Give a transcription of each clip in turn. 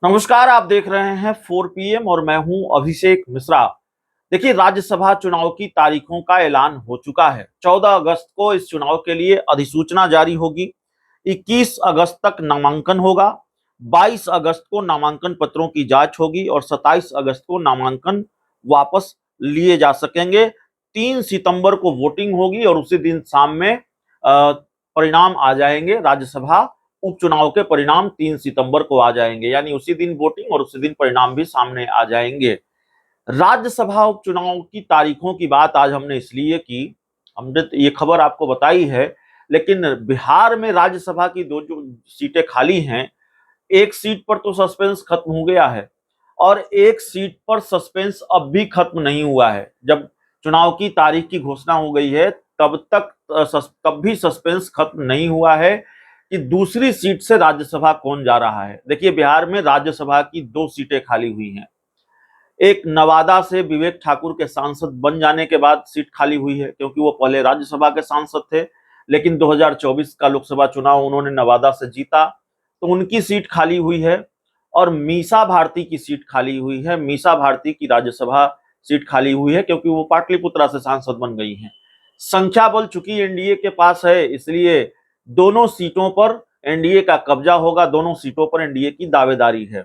नमस्कार, आप देख रहे हैं 4 PM और मैं हूं अभिषेक मिश्रा। देखिए, राज्यसभा चुनाव की तारीखों का ऐलान हो चुका है। 14 अगस्त को इस चुनाव के लिए अधिसूचना जारी होगी। 21 अगस्त तक नामांकन होगा। 22 अगस्त को नामांकन पत्रों की जांच होगी और 27 अगस्त को नामांकन वापस लिए जा सकेंगे। 3 सितंबर को वोटिंग होगी और उसी दिन शाम में परिणाम आ जाएंगे। राज्यसभा उपचुनाव के परिणाम 3 सितंबर को आ जाएंगे, यानी उसी दिन वोटिंग और उसी दिन परिणाम भी सामने आ जाएंगे। राज्यसभा उपचुनाव की तारीखों की बात आज हमने इसलिए की, हमने ये खबर आपको बताई है, लेकिन बिहार में राज्यसभा की दो जो सीटें खाली हैं, एक सीट पर तो सस्पेंस खत्म हो गया है और एक सीट पर सस्पेंस अब भी खत्म नहीं हुआ है। जब चुनाव की तारीख की घोषणा हो गई है तब भी सस्पेंस खत्म नहीं हुआ है कि दूसरी सीट से राज्यसभा कौन जा रहा है। देखिए, बिहार में राज्यसभा की 2 सीटें खाली हुई हैं। एक नवादा से विवेक ठाकुर के सांसद बन जाने के बाद सीट खाली हुई है, क्योंकि वो पहले राज्यसभा के सांसद थे, लेकिन 2024 का लोकसभा चुनाव उन्होंने नवादा से जीता, तो उनकी सीट खाली हुई है। और मीसा भारती की सीट खाली हुई है। मीसा भारती की राज्यसभा सीट खाली हुई है क्योंकि वो पाटलिपुत्रा से सांसद बन गई हैं। संख्या बल चूंकि एनडीए के पास है, इसलिए दोनों सीटों पर एनडीए का कब्जा होगा, दोनों सीटों पर एनडीए की दावेदारी है।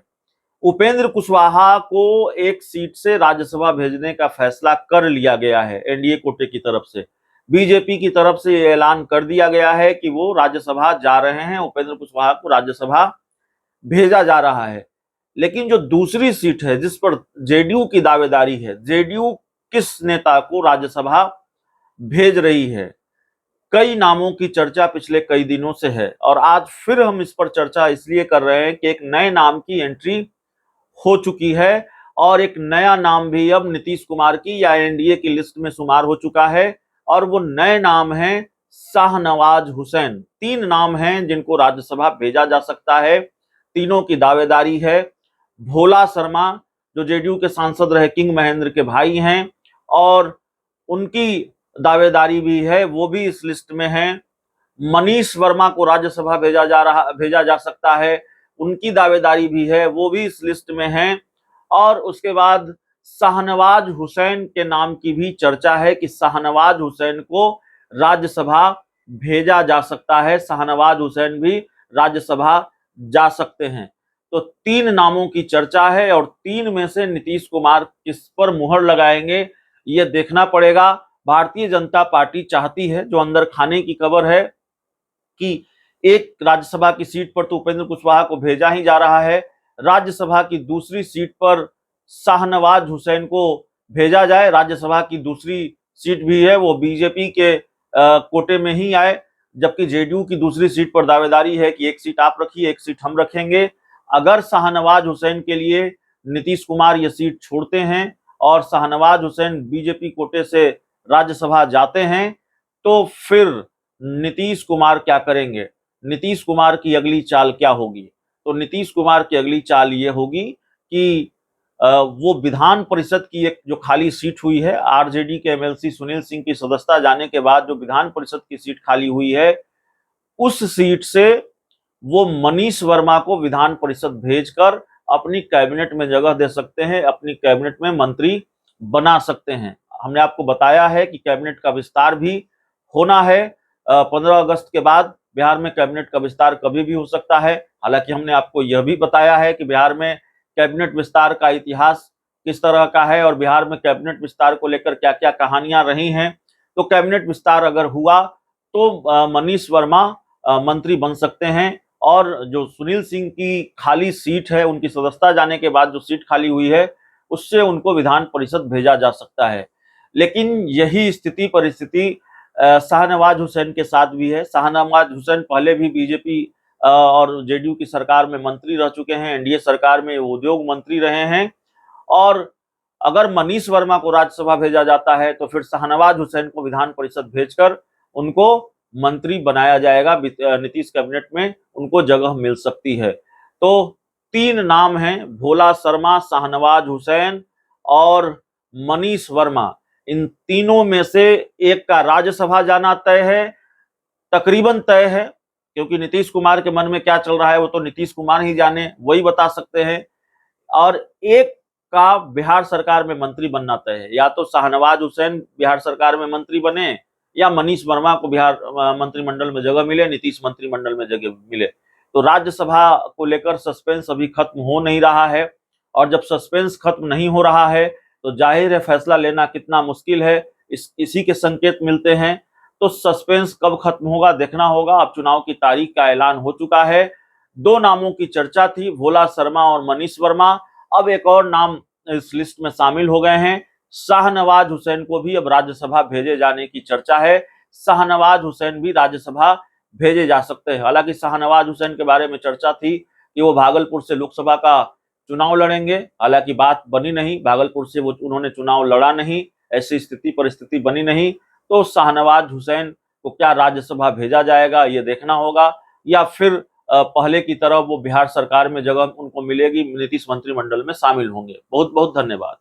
उपेंद्र कुशवाहा को एक सीट से राज्यसभा भेजने का फैसला कर लिया गया है एनडीए कोटे की तरफ से। बीजेपी की तरफ से ऐलान कर दिया गया है कि वो राज्यसभा जा रहे हैं, उपेंद्र कुशवाहा को राज्यसभा भेजा जा रहा है। लेकिन जो दूसरी सीट है जिस पर जेडीयू की दावेदारी है, जेडीयू किस नेता को राज्यसभा भेज रही है, कई नामों की चर्चा पिछले कई दिनों से है और आज फिर हम इस पर चर्चा इसलिए कर रहे हैं कि एक नए नाम की एंट्री हो चुकी है और एक नया नाम भी अब नीतीश कुमार की या एनडीए की लिस्ट में शुमार हो चुका है और वो नए नाम है शाहनवाज हुसैन। 3 नाम हैं जिनको राज्यसभा भेजा जा सकता है, तीनों की दावेदारी है। भोला शर्मा जो जेडीयू के सांसद रहे, किंग महेंद्र के भाई हैं और उनकी दावेदारी भी है, वो भी इस लिस्ट में है। मनीष वर्मा को राज्यसभा भेजा जा सकता है, उनकी दावेदारी भी है, वो भी इस लिस्ट में है। और उसके बाद शाहनवाज हुसैन के नाम की भी चर्चा है कि शाहनवाज हुसैन को राज्यसभा भेजा जा सकता है, शाहनवाज हुसैन भी राज्यसभा जा सकते हैं। तो 3 नामों की चर्चा है और 3 में से नीतीश कुमार किस पर मुहर लगाएंगे ये देखना पड़ेगा। भारतीय जनता पार्टी चाहती है, जो अंदर खाने की खबर है, कि एक राज्यसभा की सीट पर तो उपेंद्र कुशवाहा को भेजा ही जा रहा है, राज्यसभा की दूसरी सीट पर शाहनवाज हुसैन को भेजा जाए। राज्यसभा की दूसरी सीट भी है वो बीजेपी के कोटे में ही आए, जबकि जेडीयू की दूसरी सीट पर दावेदारी है कि एक सीट आप रखिए, एक सीट हम रखेंगे। अगर शाहनवाज हुसैन के लिए नीतीश कुमार ये सीट छोड़ते हैं और शाहनवाज हुसैन बीजेपी कोटे से राज्यसभा जाते हैं, तो फिर नीतीश कुमार क्या करेंगे, नीतीश कुमार की अगली चाल क्या होगी? तो नीतीश कुमार की अगली चाल ये होगी कि वो विधान परिषद की एक जो खाली सीट हुई है, आरजेडी के एमएलसी सुनील सिंह की सदस्यता जाने के बाद जो विधान परिषद की सीट खाली हुई है, उस सीट से वो मनीष वर्मा को विधान परिषद भेजकर अपनी कैबिनेट में जगह दे सकते हैं, अपनी कैबिनेट में मंत्री बना सकते हैं। हमने आपको बताया है कि कैबिनेट का विस्तार भी होना है। 15 अगस्त के बाद बिहार में कैबिनेट का विस्तार कभी भी हो सकता है। हालांकि हमने आपको यह भी बताया है कि बिहार में कैबिनेट विस्तार का इतिहास किस तरह का है और बिहार में कैबिनेट विस्तार को लेकर क्या क्या कहानियां रही हैं। तो कैबिनेट विस्तार अगर हुआ तो मनीष वर्मा मंत्री बन सकते हैं और जो सुनील सिंह की खाली सीट है, उनकी सदस्यता जाने के बाद जो सीट खाली हुई है, उससे उनको विधान परिषद भेजा जा सकता है। लेकिन यही स्थिति परिस्थिति शाहनवाज हुसैन के साथ भी है। शाहनवाज हुसैन पहले भी बीजेपी और जेडीयू की सरकार में मंत्री रह चुके हैं, एनडीए सरकार में उद्योग मंत्री रहे हैं और अगर मनीष वर्मा को राज्यसभा भेजा जाता है तो फिर शाहनवाज हुसैन को विधान परिषद भेजकर उनको मंत्री बनाया जाएगा, नीतीश कैबिनेट में उनको जगह मिल सकती है। तो 3 नाम हैं, भोला शर्मा, शाहनवाज हुसैन और मनीष वर्मा। इन तीनों में से एक का राज्यसभा जाना तय है, तकरीबन तय है, क्योंकि नीतीश कुमार के मन में क्या चल रहा है वो तो नीतीश कुमार ही जाने, वही बता सकते हैं। और एक का बिहार सरकार में मंत्री बनना तय है। या तो शाहनवाज हुसैन बिहार सरकार में मंत्री बने या मनीष वर्मा को बिहार मंत्रिमंडल में जगह मिले, नीतीश मंत्रिमंडल में जगह मिले। तो राज्यसभा को लेकर सस्पेंस अभी खत्म हो नहीं रहा है, और जब सस्पेंस खत्म नहीं हो रहा है तो जाहिर है फैसला लेना कितना मुश्किल है, इसी के संकेत मिलते हैं। तो सस्पेंस कब खत्म होगा देखना होगा। अब चुनाव की तारीख का ऐलान हो चुका है। दो नामों की चर्चा थी, भोला शर्मा और मनीष वर्मा। अब एक और नाम इस लिस्ट में शामिल हो गए हैं, शाहनवाज हुसैन को भी अब राज्यसभा भेजे जाने की चर्चा है। शाहनवाज हुसैन भी राज्यसभा भेजे जा सकते हैं। हालांकि शाहनवाज हुसैन के बारे में चर्चा थी कि वो भागलपुर से लोकसभा का चुनाव लड़ेंगे, हालांकि बात बनी नहीं, भागलपुर से वो उन्होंने चुनाव लड़ा नहीं, ऐसी स्थिति परिस्थिति बनी नहीं। तो शाहनवाज हुसैन को क्या राज्यसभा भेजा जाएगा ये देखना होगा, या फिर पहले की तरह वो बिहार सरकार में जगह उनको मिलेगी, नीतीश मंत्रिमंडल में शामिल होंगे। बहुत बहुत धन्यवाद।